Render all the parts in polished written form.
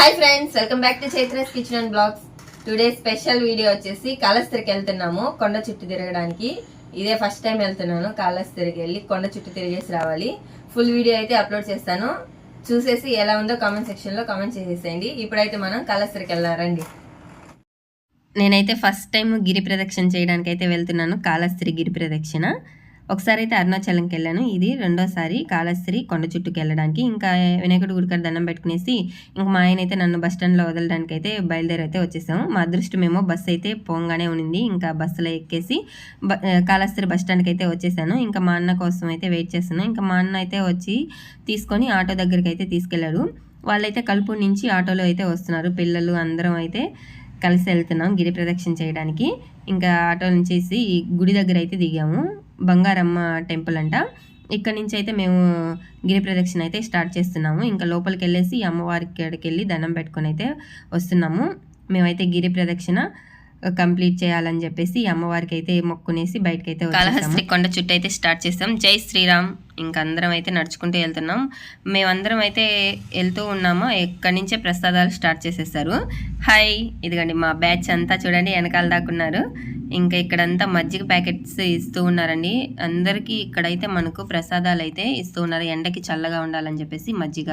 Hi friends, welcome back to Chaitra's kitchen and blogs. Today special video వచ్చేసి కాళహస్తికి వెళ్తున్నాము కొండ చుట్టూ తిరగడానికి. ఇదే ఫస్ట్ టైం వెళ్తున్నాను. కాళహస్తికి వెళ్ళి కొండ చుట్టూ తిరిగేసి రావాలి. ఫుల్ వీడియో అయితే అప్లోడ్ చేస్తాను. చూసేసి ఎలా ఉందో కామెంట్ సెక్షన్ లో కామెంట్ చేసేసేయండి. ఇప్పుడైతే మనం కాళహస్తికి వెళ్దారండి. నేనైతే ఫస్ట్ టైం గిరి ప్రదక్షిణ చేయడానికి అయితే వెళ్తున్నాను. కాళహస్తి గిరి ప్రదక్షిణ ఒకసారి అయితే అరుణాచలంకి వెళ్ళాను. ఇది రెండోసారి కాళహస్తి కొండ చుట్టూకి వెళ్ళడానికి. ఇంకా వినాయకుడి గుడికాడ దండం పెట్టుకునేసి ఇంకా మా ఆయన అయితే నన్ను బస్ స్టాండ్లో వదలడానికి అయితే బయలుదేరి అయితే వచ్చేసాము. మా అదృష్టమేమో బస్సు అయితే పోగానే ఉన్నింది. ఇంకా బస్సులో ఎక్కేసి కాళహస్తి బస్ స్టాండ్కి అయితే వచ్చేసాను. ఇంకా మా అన్న కోసం అయితే వెయిట్ చేస్తున్నాను. ఇంకా మా అన్న అయితే వచ్చి తీసుకొని ఆటో దగ్గరికి అయితే తీసుకెళ్లాడు. వాళ్ళైతే కలుపు నుంచి ఆటోలో అయితే వస్తున్నారు. పిల్లలు అందరం అయితే కలిసి వెళ్తున్నాం గిరి ప్రదక్షిణ చేయడానికి. ఇంకా ఆటో నుంచి గుడి దగ్గర అయితే దిగాము. బంగారమ్మ టెంపుల్ అంట. ఇక్కడ నుంచి అయితే మేము గిరి ప్రదక్షిణ అయితే స్టార్ట్ చేస్తున్నాము. ఇంకా లోపలికి వెళ్ళేసి అమ్మవారికి కాడికి వెళ్ళి దండం పెట్టుకొని అయితే వస్తున్నాము. మేమైతే గిరి ప్రదక్షిణ కంప్లీట్ చేయాలని చెప్పేసి అమ్మవారికి అయితే మొక్కునేసి బయటకు అయితే కాళహస్తి కొండ చుట్టూ అయితే స్టార్ట్ చేస్తాం. జై శ్రీరామ్. ఇంకా అందరం అయితే నడుచుకుంటూ వెళ్తున్నాం. మేమందరం అయితే వెళ్తూ ఉన్నాము. ఎక్కడి నుంచే ప్రసాదాలు స్టార్ట్ చేసేస్తారు. హాయ్, ఇదిగండి మా బ్యాచ్ అంతా చూడండి వెనకాల దాకున్నారు. ఇంకా ఇక్కడంతా మజ్జిగ ప్యాకెట్స్ ఇస్తూ ఉన్నారండి అందరికీ. ఇక్కడైతే మనకు ప్రసాదాలు అయితే ఇస్తూ ఉన్నారు. ఎండకి చల్లగా ఉండాలని చెప్పేసి మజ్జిగ,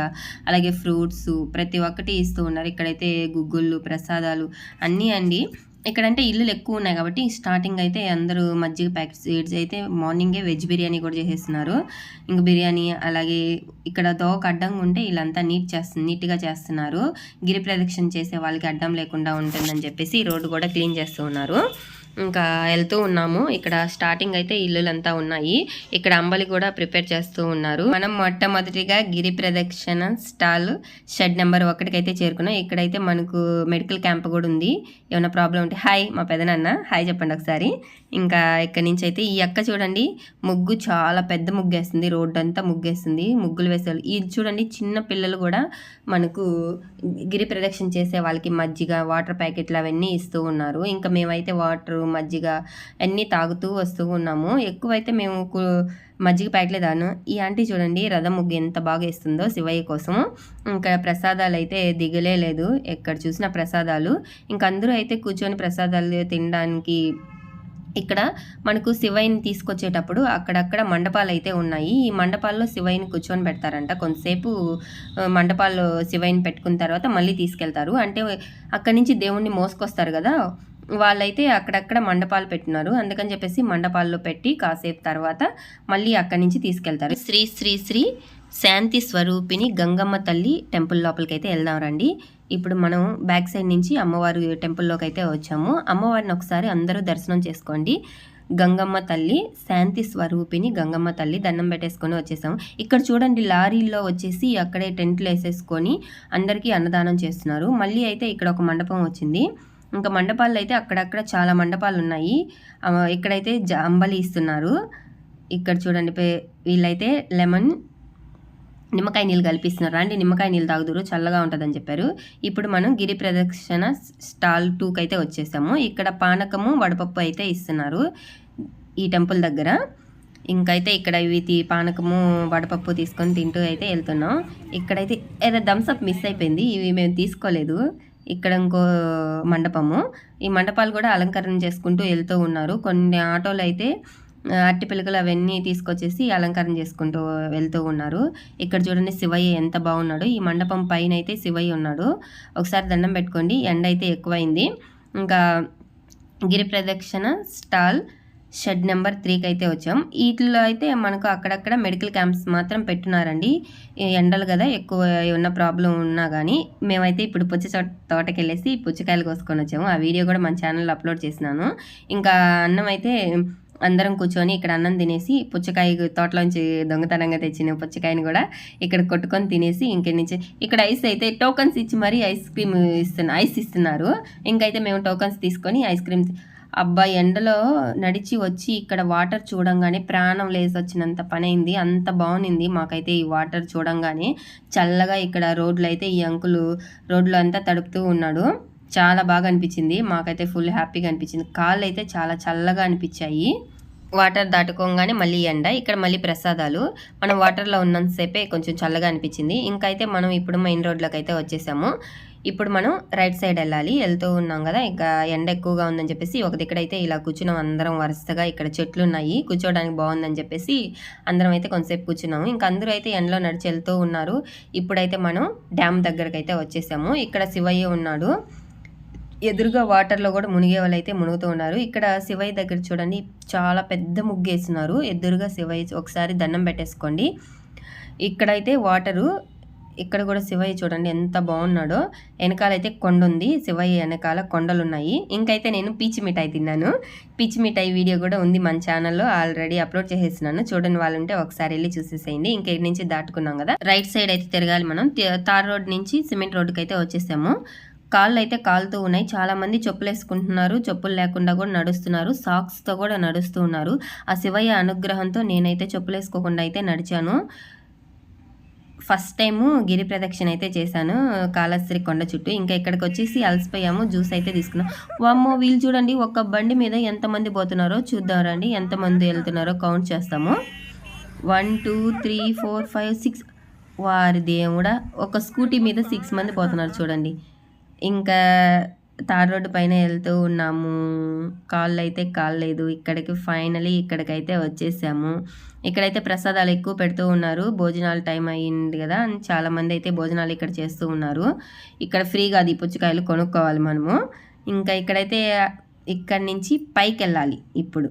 అలాగే ఫ్రూట్స్ ప్రతి ఒక్కటి ఇస్తూ ఉన్నారు. ఇక్కడైతే గుగ్గుళ్ళు ప్రసాదాలు అన్నీ అండి. ఇక్కడంటే ఇల్లులు ఎక్కువ ఉన్నాయి కాబట్టి స్టార్టింగ్ అయితే అందరూ మజ్జిగ ప్యాకెట్స్ అయితే మార్నింగే వెజ్ బిర్యానీ కూడా చేసేస్తున్నారు. ఇంక బిర్యానీ అలాగే ఇక్కడ దోక అడ్డంగా ఉంటే వీళ్ళంతా నీట్గా చేస్తున్నారు. గిరి ప్రదక్షిణ చేసే వాళ్ళకి అడ్డం లేకుండా ఉంటుందని చెప్పేసి రోడ్డు కూడా క్లీన్ చేస్తూ ఉన్నారు. ఇంకా వెళ్తూ ఉన్నాము. ఇక్కడ స్టార్టింగ్ అయితే ఇల్లులంతా ఉన్నాయి. ఇక్కడ అంబలి కూడా ప్రిపేర్ చేస్తూ ఉన్నారు. మనం మొట్టమొదటిగా గిరి ప్రదక్షిణ స్టాల్ షెడ్ నెంబర్ 1కి అయితే చేరుకున్నాం. ఇక్కడైతే మనకు మెడికల్ క్యాంప్ కూడా ఉంది. ఏమైనా ప్రాబ్లం ఉంటే హాయ్ మా పెదనాన్న హాయ్ చెప్పండి ఒకసారి. ఇంకా ఇక్కడ నుంచి అయితే ఈ అక్క చూడండి ముగ్గు చాలా పెద్ద ముగ్గు వేస్తుంది. రోడ్డు అంతా ముగ్గేస్తుంది. ముగ్గులు వేసేవాళ్ళు ఇది చూడండి. చిన్న పిల్లలు కూడా మనకు గిరి ప్రదక్షిణ చేసే వాళ్ళకి మజ్జిగ వాటర్ ప్యాకెట్లు అవన్నీ ఇస్తూ ఉన్నారు. ఇంకా మేమైతే వాటర్ మజ్జిగ అన్నీ తాగుతూ వస్తూ ఉన్నాము. ఎక్కువైతే మేము మజ్జిగ ప్యాకెట్లే తాను. ఈ ఆంటీ చూడండి రథం ముగ్గు ఎంత బాగా వేస్తుందో శివయ్య కోసము. ఇంకా ప్రసాదాలు అయితే దిగలే లేదు. ఎక్కడ చూసిన ప్రసాదాలు. ఇంకా అందరూ అయితే కూర్చొని ప్రసాదాలు తినడానికి. ఇక్కడ మనకు శివయ్యని తీసుకొచ్చేటప్పుడు అక్కడక్కడ మండపాలు అయితే ఉన్నాయి. ఈ మండపాల్లో శివయ్యని కూర్చొని పెడతారంట. కొంతసేపు మండపాల్లో శివయ్యని పెట్టుకున్న తర్వాత మళ్ళీ తీసుకెళ్తారు. అంటే అక్కడి నుంచి దేవుణ్ణి మోసుకొస్తారు కదా, వాళ్ళైతే అక్కడక్కడ మండపాలు పెట్టినారు. అందుకని చెప్పేసి మండపాల్లో పెట్టి కాసేపు తర్వాత మళ్ళీ అక్కడి నుంచి తీసుకెళ్తారు. శ్రీ శ్రీ శ్రీ శాంతి స్వరూపిణి గంగమ్మ తల్లి టెంపుల్ లోపలికి అయితే వెళ్దాం రండి. ఇప్పుడు మనం బ్యాక్ సైడ్ నుంచి అమ్మవారి టెంపుల్లోకి అయితే వచ్చాము. అమ్మవారిని ఒకసారి అందరూ దర్శనం చేసుకోండి. గంగమ్మ తల్లి శాంతి స్వరూపిణి గంగమ్మ తల్లి దండం పెట్టేసుకొని వచ్చేసాము. ఇక్కడ చూడండి లారీల్లో వచ్చేసి అక్కడే టెంట్లు వేసేసుకొని అందరికీ అన్నదానం చేస్తున్నారు. మళ్ళీ అయితే ఇక్కడ ఒక మండపం వచ్చింది. ఇంకా మండపాల్లో అయితే అక్కడక్కడ చాలా మండపాలు ఉన్నాయి. ఇక్కడైతే అంబలి ఇస్తున్నారు. ఇక్కడ చూడండి వీళ్ళైతే లెమన్ నిమ్మకాయ నీళ్ళు కల్పిస్తున్నారు. అండి నిమ్మకాయ నీళ్ళు తాగుదురు చల్లగా ఉంటుందని చెప్పారు. ఇప్పుడు మనం గిరి ప్రదక్షిణ స్టాల్ 2కి అయితే వచ్చేసాము. ఇక్కడ పానకము వడపప్పు అయితే ఇస్తున్నారు ఈ టెంపుల్ దగ్గర. ఇంకైతే ఇక్కడ ఇవి పానకము వడపప్పు తీసుకొని తింటూ అయితే వెళ్తున్నాం. ఇక్కడైతే ఏదో థమ్స్అప్ మిస్ అయిపోయింది. ఇవి మేము తీసుకోలేదు. ఇక్కడ ఇంకో మండపము. ఈ మండపాలు కూడా అలంకరణ చేసుకుంటూ వెళ్తూ ఉన్నారు. కొన్ని ఆటోలు అయితే అట్టి పిల్లకలు అవన్నీ తీసుకొచ్చేసి అలంకరణ చేసుకుంటూ వెళ్తూ ఉన్నారు. ఇక్కడ చూడండి శివయ్య ఎంత బాగున్నాడు. ఈ మండపం పైన అయితే శివయ్య ఉన్నాడు. ఒకసారి దండం పెట్టుకోండి. ఎండ అయితే ఎక్కువైంది. ఇంకా గిరి ప్రదక్షిణ స్టాల్ షెడ్ నెంబర్ 3కి అయితే వచ్చాం. వీటిలో అయితే మనకు అక్కడక్కడ మెడికల్ క్యాంప్స్ మాత్రం పెట్టున్నారండి. ఎండలు కదా ఎక్కువ ఉన్న ప్రాబ్లం ఉన్నా కానీ. మేమైతే ఇప్పుడు తోటకి వెళ్ళేసి పుచ్చకాయలు కోసుకొని వచ్చాము. ఆ వీడియో కూడా మన ఛానల్లో అప్లోడ్ చేసినాను. ఇంకా అన్నం అయితే అందరం కూర్చొని ఇక్కడ అన్నం తినేసి పుచ్చకాయ తోటలోంచి దొంగతనంగా తెచ్చిన పుచ్చకాయని కూడా ఇక్కడ కొట్టుకొని తినేసి ఇంక నుంచి ఇక్కడ ఐస్ అయితే టోకన్స్ ఇచ్చి మరీ ఐస్ ఇస్తున్నారు. ఇంకైతే మేము టోకన్స్ తీసుకొని ఐస్ క్రీమ్ అబ్బా ఎండలో నడిచి వచ్చి ఇక్కడ వాటర్ చూడంగానే ప్రాణం లేసి వచ్చినంత పని అయింది. అంత బాగుంది మాకైతే ఈ వాటర్ చూడంగానే. చల్లగా ఇక్కడ రోడ్లు అయితే ఈ అంకులు రోడ్లు అంతా తడుపుతూ ఉన్నాడు. చాలా బాగా అనిపించింది. మాకైతే ఫుల్ హ్యాపీగా అనిపించింది. కాళ్ళు అయితే చాలా చల్లగా అనిపించాయి. వాటర్ దాటుకోగానే మళ్ళీ ఎండ. ఇక్కడ మళ్ళీ ప్రసాదాలు. మనం వాటర్లో ఉన్నంతసేపే కొంచెం చల్లగా అనిపించింది. ఇంకైతే మనం ఇప్పుడు మెయిన్ రోడ్లోకి అయితే వచ్చేసాము. ఇప్పుడు మనం రైట్ సైడ్ వెళ్ళాలి. వెళ్తూ ఉన్నాం కదా, ఇంకా ఎండ ఎక్కువగా ఉందని చెప్పేసి ఒక దగ్గరైతే ఇలా కూర్చున్నాం అందరం వరుసగా. ఇక్కడ చెట్లు ఉన్నాయి, కూర్చోవడానికి బాగుందని చెప్పేసి అందరం అయితే కొంతసేపు కూర్చున్నాము. ఇంకా అందరూ అయితే ఎండలో నడిచి వెళ్తూ ఉన్నారు. ఇప్పుడైతే మనం డ్యామ్ దగ్గరకు అయితే వచ్చేసాము. ఇక్కడ శివయ్య ఉన్నాడు, ఎదురుగా వాటర్లో కూడా మునిగే వాళ్ళు అయితే మునుగుతూ ఉన్నారు. ఇక్కడ శివయ్య దగ్గర చూడండి చాలా పెద్ద ముగ్గు వేస్తున్నారు. ఎదురుగా శివయ్య, ఒకసారి దండం పెట్టేసుకోండి. ఇక్కడైతే వాటరు, ఇక్కడ కూడా శివయ్య చూడండి ఎంత బాగున్నాడో. వెనకాలైతే కొండ ఉంది, శివయ్య వెనకాల కొండలు ఉన్నాయి. ఇంకైతే నేను పీచి మిఠాయి తిన్నాను. పీచి మిఠాయి వీడియో కూడా ఉంది మన ఛానల్లో, ఆల్రెడీ అప్లోడ్ చేసేసినాను. చూడండి వాళ్ళు ఉంటే ఒకసారి వెళ్ళి చూసేసేయండి. ఇంకా ఇక్కడి నుంచి దాటుకున్నాం కదా, రైట్ సైడ్ అయితే తిరగాలి మనం. తార్ రోడ్ నుంచి సిమెంట్ రోడ్డుకి అయితే వచ్చేసాము. కాళ్ళు అయితే కాలుతూ ఉన్నాయి. చాలా మంది చెప్పులు వేసుకుంటున్నారు, చెప్పులు లేకుండా కూడా నడుస్తున్నారు, సాక్స్తో కూడా నడుస్తూ ఉన్నారు. ఆ శివయ్య అనుగ్రహంతో నేనైతే చెప్పులు వేసుకోకుండా అయితే నడిచాను. ఫస్ట్ టైము గిరి ప్రదక్షిణ అయితే చేశాను కాళహస్తి కొండ చుట్టూ. ఇంకా ఇక్కడికి వచ్చేసి అలసిపోయాము, జ్యూస్ అయితే తీసుకున్నాం. వామ్మో వీళ్ళు చూడండి, ఒక బండి మీద ఎంతమంది పోతున్నారో చూద్దాం రండి. ఎంతమంది వెళ్తున్నారో కౌంట్ చేస్తాము. 1 2 3 4 5 6. వారి దేవుడా, ఒక స్కూటీ మీద 6 మంది పోతున్నారు చూడండి. ఇంకా తార్ రోడ్డు పైన వెళ్తూ ఉన్నాము. కాళ్ళు అయితే కాలేదు. ఇక్కడికి ఫైనలీ ఇక్కడికైతే వచ్చేసాము. ఇక్కడైతే ప్రసాదాలు ఎక్కువ పెడుతూ ఉన్నారు. భోజనాలు టైం అయ్యింది కదా, చాలామంది అయితే భోజనాలు ఇక్కడ చేస్తూ ఉన్నారు. ఇక్కడ ఫ్రీగా అది పుచ్చకాయలు కొనుక్కోవాలి మనము. ఇంకా ఇక్కడైతే ఇక్కడి నుంచి పైకి వెళ్ళాలి. ఇప్పుడు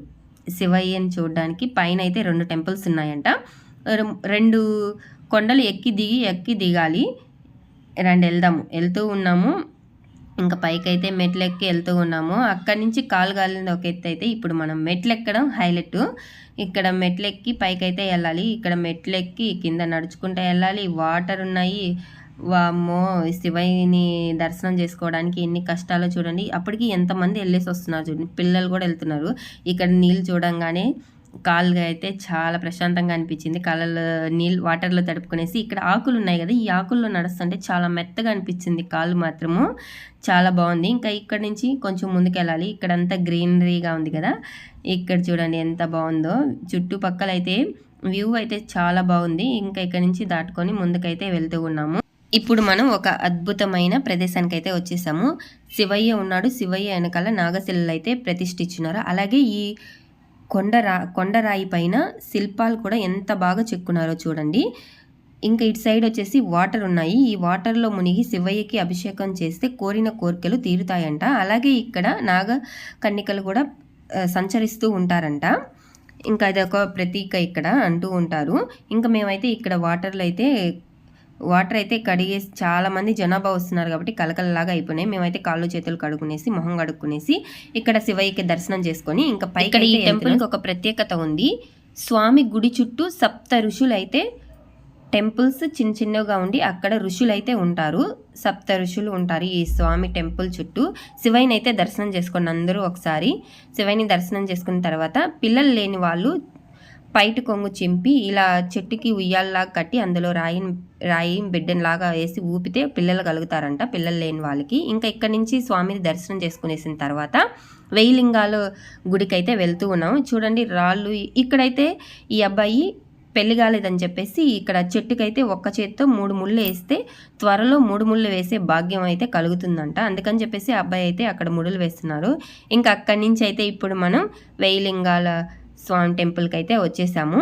శివయ్యని చూడడానికి పైన అయితే 2 టెంపుల్స్ ఉన్నాయంట. 2 కొండలు ఎక్కి దిగాలి. రండి వెళ్దాము. వెళ్తూ ఉన్నాము. ఇంకా పైకి అయితే మెట్లు ఎక్కి వెళ్తూ ఉన్నాము. అక్కడి నుంచి కాలు గాలింది ఒక ఎత్తు అయితే, ఇప్పుడు మనం మెట్లు ఎక్కడం హైలైట్. ఇక్కడ మెట్లు ఎక్కి పైకి అయితే వెళ్ళాలి. ఇక్కడ మెట్లు ఎక్కి కింద నడుచుకుంటూ వెళ్ళాలి. వాటర్ ఉన్నాయి. వామ్మో, శివయ్యని దర్శనం చేసుకోవడానికి ఎన్ని కష్టాలో చూడండి. అప్పటికి ఎంతమంది వెళ్ళేసి వస్తున్నారు చూడండి, పిల్లలు కూడా వెళ్తున్నారు. ఇక్కడ నీళ్ళు చూడంగానే కాళ్ళుగా అయితే చాలా ప్రశాంతంగా అనిపించింది. కాళ్ళలో నీళ్ళు వాటర్లో తడుపుకునేసి, ఇక్కడ ఆకులు ఉన్నాయి కదా, ఈ ఆకుల్లో నడుస్తుంటే చాలా మెత్తగా అనిపించింది కాళ్ళు మాత్రము. చాలా బాగుంది. ఇంకా ఇక్కడ నుంచి కొంచెం ముందుకు వెళ్ళాలి. ఇక్కడంతా గ్రీనరీగా ఉంది కదా, ఇక్కడ చూడండి ఎంత బాగుందో. చుట్టుపక్కల అయితే వ్యూ అయితే చాలా బాగుంది. ఇంకా ఇక్కడ నుంచి దాటుకొని ముందుకైతే వెళ్తూ ఉన్నాము. ఇప్పుడు మనం ఒక అద్భుతమైన ప్రదేశానికి అయితే వచ్చేసాము. శివయ్య ఉన్నాడు. శివయ్య వెనకాల నాగశిలలు అయితే ప్రతిష్ఠించున్నారు. అలాగే ఈ కొండరాయి పైన శిల్పాలు కూడా ఎంత బాగా చెక్కున్నారో చూడండి. ఇంకా ఇటు సైడ్ వచ్చేసి వాటర్ ఉన్నాయి. ఈ వాటర్లో మునిగి శివయ్యకి అభిషేకం చేస్తే కోరిన కోరికలు తీరుతాయంట. అలాగే ఇక్కడ నాగ కన్నికలు కూడా సంచరిస్తూ ఉంటారంట. ఇంకా అదొక ప్రతీక ఇక్కడ అంటూ ఉంటారు. ఇంకా మేమైతే ఇక్కడ వాటర్ అయితే కడిగేసి, చాలా మంది జనాభా వస్తున్నారు కాబట్టి కలకలలాగా అయిపోయినాయి. మేమైతే కాళ్ళు చేతులు కడుక్కునేసి మొహం కడుక్కునేసి ఇక్కడ శివయ్యకి దర్శనం చేసుకొని ఇంకా పైకి. ఈ టెంపుల్కి ఒక ప్రత్యేకత ఉంది. స్వామి గుడి చుట్టూ 7 ఋషులు అయితే, టెంపుల్స్ చిన్న చిన్నగా ఉండి అక్కడ ఋషులు అయితే ఉంటారు. 7 ఋషులు ఉంటారు ఈ స్వామి టెంపుల్ చుట్టూ. శివయ్యని అయితే దర్శనం చేసుకోండి అందరూ ఒకసారి. శివయ్యని దర్శనం చేసుకున్న తర్వాత పిల్లలు లేని వాళ్ళు పైటి కొంగు చింపి ఇలా చెట్టుకి ఉయ్యాలలాగా కట్టి అందులో రాయి బిడ్డలాగా వేసి ఊపితే పిల్లలు కలుగుతారంట, పిల్లలు లేని వాళ్ళకి. ఇంకా ఇక్కడ నుంచి స్వామిని దర్శనం చేసుకునేసిన తర్వాత 1000 లింగాల గుడికి అయితే వెళ్తూ ఉన్నాము. చూడండి రాళ్ళు. ఇక్కడైతే ఈ అబ్బాయి పెళ్లి కాలేదని చెప్పేసి ఇక్కడ చెట్టుకైతే ఒక్క చేత్తో 3 ముళ్ళు వేస్తే త్వరలో 3 ముళ్ళు వేసే భాగ్యం అయితే కలుగుతుందంట. అందుకని చెప్పేసి అబ్బాయి అయితే అక్కడ ముడులు వేస్తున్నారు. ఇంకా అక్కడి నుంచి అయితే ఇప్పుడు మనం 1000 లింగాల స్వామి టెంపుల్కి అయితే వచ్చేసాము.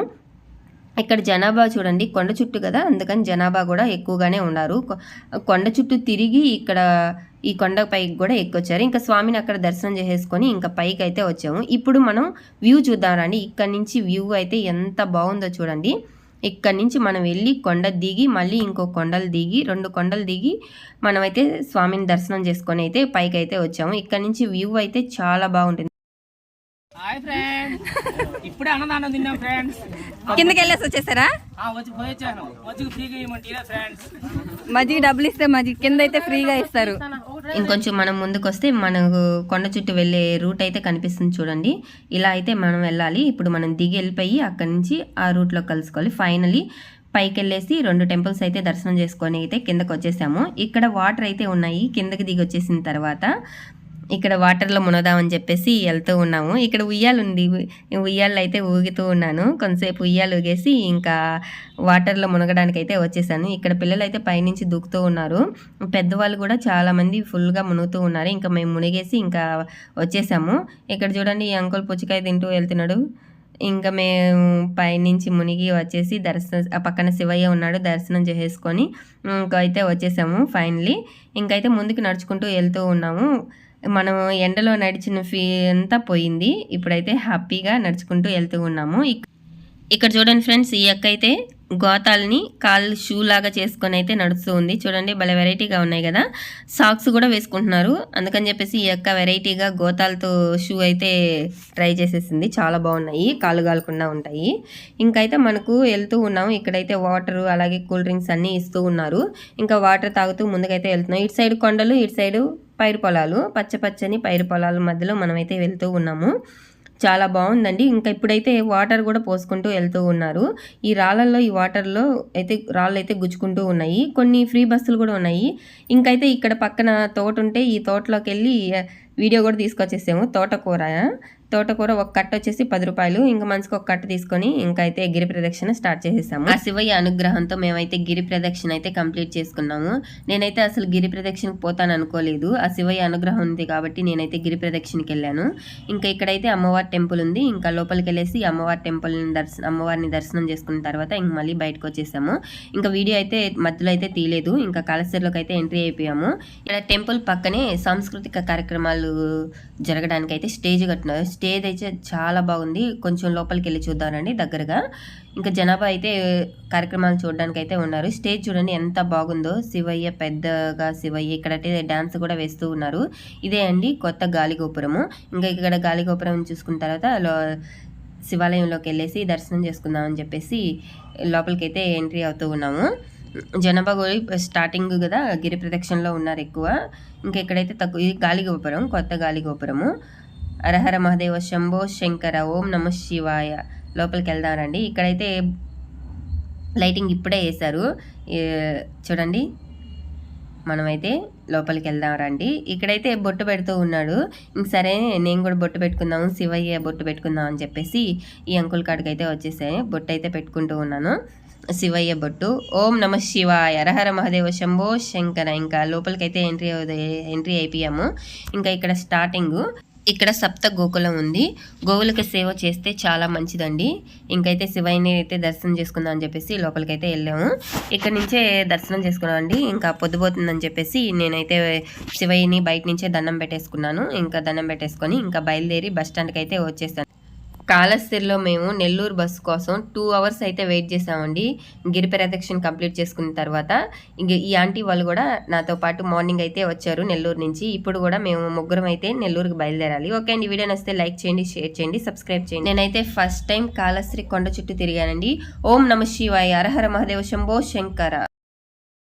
ఇక్కడ జనాభా చూడండి, కొండ చుట్టూ కదా, అందుకని జనాభా కూడా ఎక్కువగానే ఉన్నారు. కొండ చుట్టూ తిరిగి ఇక్కడ ఈ కొండ పైకి కూడా ఎక్కొచ్చారు. ఇంకా స్వామిని అక్కడ దర్శనం చేసేసుకొని ఇంకా పైకి అయితే వచ్చాము. ఇప్పుడు మనం వ్యూ చూద్దాం రండి. ఇక్కడ నుంచి వ్యూ అయితే ఎంత బాగుందో చూడండి. ఇక్కడ నుంచి మనం వెళ్ళి కొండ దిగి మళ్ళీ ఇంకో కొండలు దిగి 2 కొండలు దిగి మనమైతే స్వామిని దర్శనం చేసుకొని అయితే పైకి అయితే వచ్చాము. ఇక్కడ నుంచి వ్యూ అయితే చాలా బాగుంటుంది. హాయ్ ఫ్రెండ్స్, ఇప్పుడే అన్నదానం తిన్నాం ఫ్రెండ్స్. కిందకి వెళ్ళేసి వచ్చేసారా? వచ్చి పోయొచ్చాను. మజ్జిగ ఫ్రీగా ఇవ్వమంటే ఫ్రెండ్స్, మజ్జిగ డబ్బులు ఇస్తే మజ్జిగ కింద అయితే ఫ్రీగా ఇస్తారు. ఇంకొంచెం మనం ముందుకు వస్తే మనకు కొండ చుట్టూ వెళ్ళే రూట్ అయితే కనిపిస్తుంది చూడండి. ఇలా అయితే మనం వెళ్ళాలి. ఇప్పుడు మనం దిగి వెళ్ళిపోయి అక్కడి నుంచి ఆ రూట్లో కలుసుకోవాలి. ఫైనలీ పైకి వెళ్ళేసి 2 టెంపుల్స్ అయితే దర్శనం చేసుకొని అయితే కిందకు వచ్చేసాము. ఇక్కడ వాటర్ అయితే ఉన్నాయి. కిందకి దిగి వచ్చేసిన తర్వాత ఇక్కడ వాటర్లో మునదామని చెప్పేసి వెళ్తూ ఉన్నాము. ఇక్కడ ఉయ్యాలు ఉంది, ఉయ్యాలు అయితే ఊగుతూ ఉన్నాను. కొంతసేపు ఉయ్యాలు ఊగేసి ఇంకా వాటర్లో మునగడానికి అయితే వచ్చేసాను. ఇక్కడ పిల్లలు అయితే పైనుంచి దూకుతూ ఉన్నారు, పెద్దవాళ్ళు కూడా చాలామంది ఫుల్గా మునుగుతూ ఉన్నారు. ఇంకా మేము మునిగేసి ఇంకా వచ్చేసాము. ఇక్కడ చూడండి, ఈ అంకుల్ పుచ్చకాయ తింటూ వెళ్తున్నాడు. ఇంకా మేము పైనుంచి మునిగి వచ్చేసి ఆ పక్కన శివయ్య ఉన్నాడు, దర్శనం చేసేసుకొని ఇంకా అయితే వచ్చేసాము ఫైనలీ. ఇంకైతే ముందుకు నడుచుకుంటూ వెళ్తూ ఉన్నాము. మనం ఎండలో నడిచిన అంతా పోయింది. ఇప్పుడైతే హ్యాపీగా నడుచుకుంటూ వెళ్తూ ఉన్నాము. ఇక్కడ చూడండి ఫ్రెండ్స్, ఈ అక్క అయితే గోతాలని కాళ్ళు షూ లాగా చేసుకొని అయితే నడుస్తూ ఉంది. చూడండి భలే వెరైటీగా ఉన్నాయి కదా. సాక్స్ కూడా వేసుకుంటున్నారు. అందుకని చెప్పేసి ఈ అక్క వెరైటీగా గోతాలతో షూ అయితే ట్రై చేసేసింది. చాలా బాగున్నాయి, కాళ్ళు కాలకుండా ఉంటాయి. ఇంకైతే మనకు వెళ్తూ ఉన్నాము. ఇక్కడైతే వాటర్ అలాగే కూల్ డ్రింక్స్ అన్నీ ఇస్తూ ఉన్నారు. ఇంకా వాటర్ తాగుతూ ముందుకైతే వెళ్తున్నాం. ఇటు సైడ్ కొండలు, ఇటు సైడు పైరు పొలాలు, పచ్చని పైరు పొలాల మధ్యలో మనమైతే వెళ్తూ ఉన్నాము. చాలా బాగుందండి. ఇంకా ఇప్పుడైతే వాటర్ కూడా పోసుకుంటూ వెళ్తూ ఉన్నారు. ఈ రాళ్ళల్లో, ఈ వాటర్లో అయితే రాళ్ళు అయితే గుచ్చుకుంటూ ఉన్నాయి. కొన్ని ఫ్రీ బస్సులు కూడా ఉన్నాయి. ఇంకైతే ఇక్కడ పక్కన తోట ఉంటే ఈ తోటలోకి వెళ్ళి వీడియో కూడా తీసుకొచ్చేసాము. తోటకూర ఒక కట్ట వచ్చేసి 10 రూపాయలు. ఇంకా మనిషికి ఒక కట్ట తీసుకొని ఇంకైతే గిరి ప్రదక్షిణ స్టార్ట్ చేసేసాము. ఆ శివయ్య అనుగ్రహంతో మేమైతే గిరి ప్రదక్షిణ అయితే కంప్లీట్ చేసుకున్నాము. నేనైతే అసలు గిరి ప్రదక్షిణకి పోతాను అనుకోలేదు. ఆ శివయ్య అనుగ్రహం ఉంది కాబట్టి నేనైతే గిరి ప్రదక్షిణకి వెళ్ళాను. ఇంకా ఇక్కడైతే అమ్మవారి టెంపుల్ ఉంది. ఇంకా లోపలికి వెళ్ళేసి అమ్మవారిని దర్శనం చేసుకున్న తర్వాత ఇంక మళ్ళీ బయటకు వచ్చేసాము. ఇంకా వీడియో అయితే మధ్యలో అయితే తీయలేదు. ఇంకా కాళేశ్వరంలోకి అయితే ఎంట్రీ అయిపోయాము. ఇక్కడ టెంపుల్ పక్కనే సాంస్కృతిక కార్యక్రమాలు జరగడానికి అయితే స్టేజ్ కట్టినారు. స్టేజ్ అయితే చాలా బాగుంది. కొంచెం లోపలికి వెళ్ళి చూద్దామండి దగ్గరగా. ఇంకా జనాభా అయితే కార్యక్రమాలు చూడడానికి అయితే ఉన్నారు. స్టేజ్ చూడండి ఎంత బాగుందో. శివయ్య పెద్దగా శివయ్య ఇక్కడైతే డాన్స్ కూడా వేస్తూ ఉన్నారు. ఇదే అండి కొత్త గాలిగోపురము. ఇంకా ఇక్కడ గాలిగోపురం చూసుకున్న తర్వాత శివాలయంలోకి వెళ్ళేసి దర్శనం చేసుకుందామని చెప్పేసి లోపలికి అయితే ఎంట్రీ అవుతూ ఉన్నాము. జనాభా కూడా స్టార్టింగ్ కదా, గిరి ప్రదక్షిణలో ఉన్నారు ఎక్కువ. ఇంకా ఇక్కడైతే తక్కువ. ఇది గాలిగోపురం, కొత్త గాలిగోపురము. హరహర మహాదేవ శంభో శంకర ఓం నమ శివాయ. లోపలికి వెళ్దామండి. ఇక్కడైతే లైటింగ్ ఇప్పుడే వేశారు చూడండి. మనమైతే లోపలికి వెళ్దాం రండి. ఇక్కడైతే బొట్టు పెడుతూ ఉన్నాడు. ఇంక సరే నేను కూడా బొట్టు పెట్టుకుందాము, శివయ్య బొట్టు పెట్టుకుందాం అని చెప్పేసి ఈ అంకుల్ కాడికి అయితే వచ్చేసాయి. బొట్టు అయితే పెట్టుకుంటూ ఉన్నాను, శివయ్య బొట్టు. ఓం నమ శివాయ హరహర మహాదేవ శంభో శంకర. ఇంకా లోపలికైతే ఎంట్రీ అయిపోయాము. ఇంకా ఇక్కడ స్టార్టింగ్ ఇక్కడ సప్త గోకులం ఉంది. గోవులకి సేవ చేస్తే చాలా మంచిదండి. ఇంకైతే శివయ్యని అయితే దర్శనం చేసుకుందాం అని చెప్పేసి లోపలికైతే వెళ్ళాము. ఇక్కడ నుంచే దర్శనం చేసుకున్నాం అండి. ఇంకా పొద్దుపోతుందని చెప్పేసి నేనైతే శివయ్యని బయట నుంచే దండం పెట్టేసుకున్నాను. ఇంకా దండం పెట్టేసుకొని ఇంకా బయలుదేరి బస్ స్టాండ్కి అయితే వచ్చేసాను. కాళహస్తిలో మేము నెల్లూరు బస్సు కోసం 2 hours అయితే వెయిట్ చేసామండి. గిరి ప్రదక్షిణ కంప్లీట్ చేసుకున్న తర్వాత ఇంక ఈ ఆంటీ వాళ్ళు కూడా నాతో పాటు మార్నింగ్ అయితే వచ్చారు నెల్లూరు నుంచి. ఇప్పుడు కూడా మేము ముగ్గురం అయితే నెల్లూరుకి బయలుదేరాలి. ఓకే అండి, వీడియో నచ్చితే లైక్ చేయండి, షేర్ చేయండి, సబ్స్క్రైబ్ చేయండి. నేనైతే ఫస్ట్ టైం కాళహస్తి కొండ చుట్టూ తిరిగానండి. ఓం నమ శివాయ హరహర మహాదేవ శంభో శంకర.